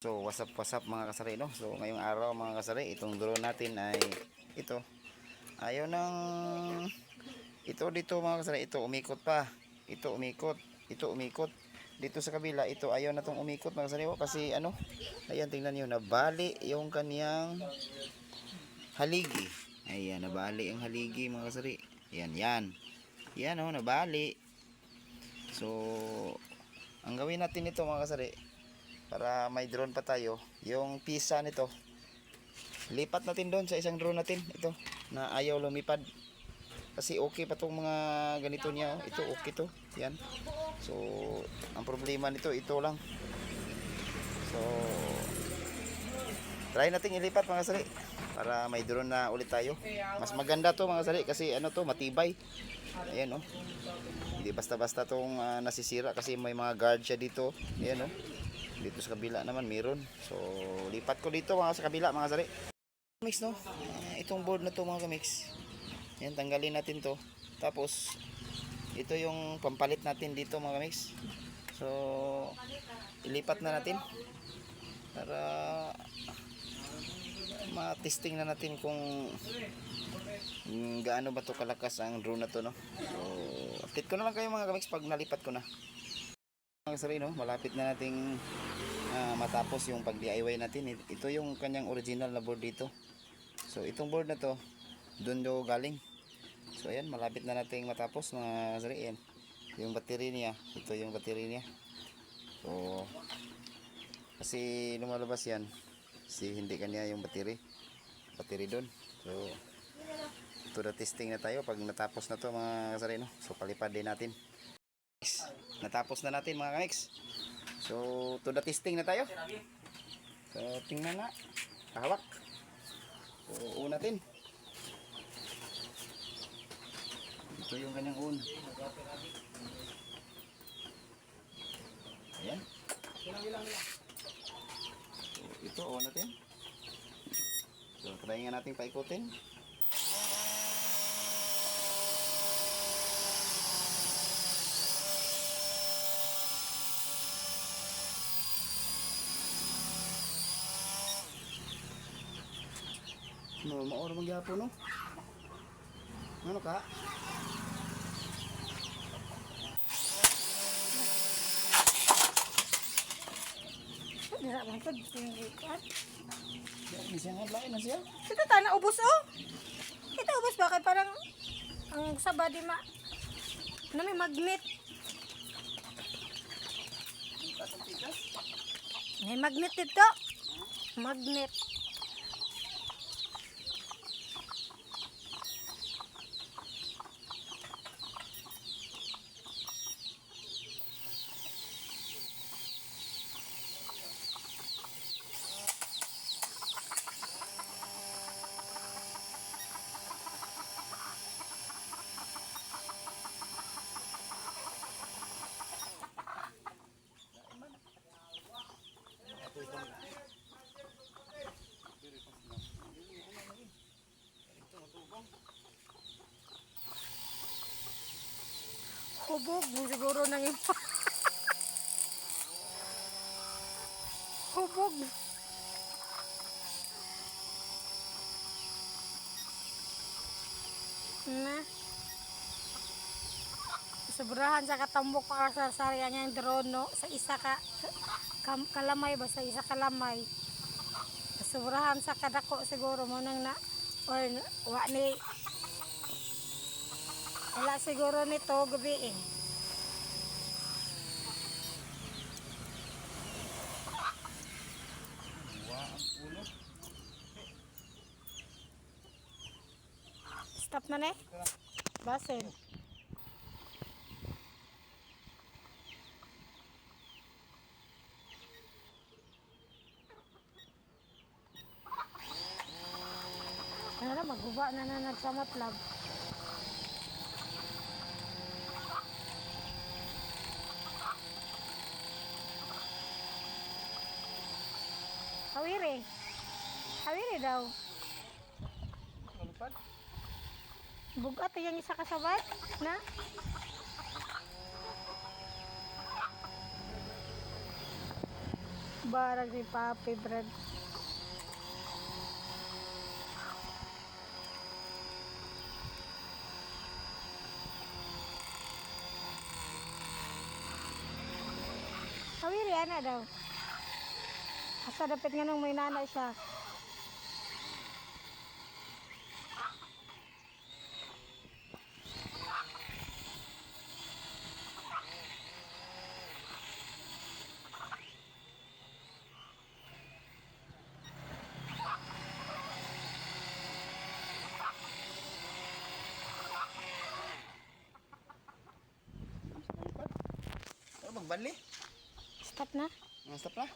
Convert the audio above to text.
So what's up mga kasari, no? So ngayong araw mga kasari, itong drone natin ay ito. Ayaw ng ito dito mga kasari, ito umikot pa. Ito umikot, ito umikot. Dito sa kabila, ito ayaw na tong umikot mga kasari, oh, kasi ano? Ayan, tingnan niyo, nabali yung kaniyang haligi. Ayan, nabali ang haligi mga kasari. Ayan, yan. Yan oh, nabali. So ang gawin natin ito mga kasari, para may drone pa tayo, yung pisa nito lipat natin doon sa isang drone natin ito na ayaw lumipad, kasi okay pa tong mga ganito niya, oh. Ito okay to, yan. So ang problema nito ito lang. So try natin ilipat mga sari para may drone na ulit tayo. Mas maganda to mga sari kasi ano to, matibay. Ayan, oh. Hindi basta-basta tong nasisira kasi may mga guard siya dito. Ayan, oh. Dito sa kabila naman meron. So lipat ko dito mga sa kabila mga sari. Mix, no? Itong board na to mga kamix. Yan, tanggalin natin to. Tapos ito yung pampalit natin dito mga kamix. So ilipat na natin para ma-testing na natin kung gaano ba to kalakas ang drone na to, no? So update ko na lang kayo mga kamix pag nalipat ko na. Mga sari, no? Malapit na nating matapos yung pag DIY natin. Ito yung kanyang original na board dito. So itong board na to doon do galing. So ayan, malapit na nating matapos mga sari. Yan yung battery niya, ito yung battery niya. So kasi lumalabas yan si hindi kanya yung battery doon. So ito na testing na tayo pag natapos na to mga sari, no? So palipad din natin. Natapos na natin mga kamix. So to the testing na tayo. So tingnan na, hawak. So natin. Ito yung kanyang un. Ayan. So ito natin. So try nga natin paikutin. No, maoro man gyapon, no? Ano ka? Dira man pud tingkat. Di siya nga lain na siya. Kita tana ubos, oh. Kita ubos ba kay parang ang sa body ma na may magnet. May magnet dito. Magnet. Hubog mo siguro nang iba. Hubog. Na. Sobrahan sa katambok para sa sarya niya yung drone, no? Sa isa kalamay ba? Sa isa kalamay. Sobrahan sa kadako siguro mo nang na or wala siguro nito gabi eh. Stop na ne? Basin. Ano, maguba na nagsamatlag. Hawiri. Hawiri daw. Bugat yung isa kasabat na. Barag ni Papi, Brad. Kawiri, ana daw. Asa dapat nga nung may nana siya. Ano magbanli? Stop na. Stop na.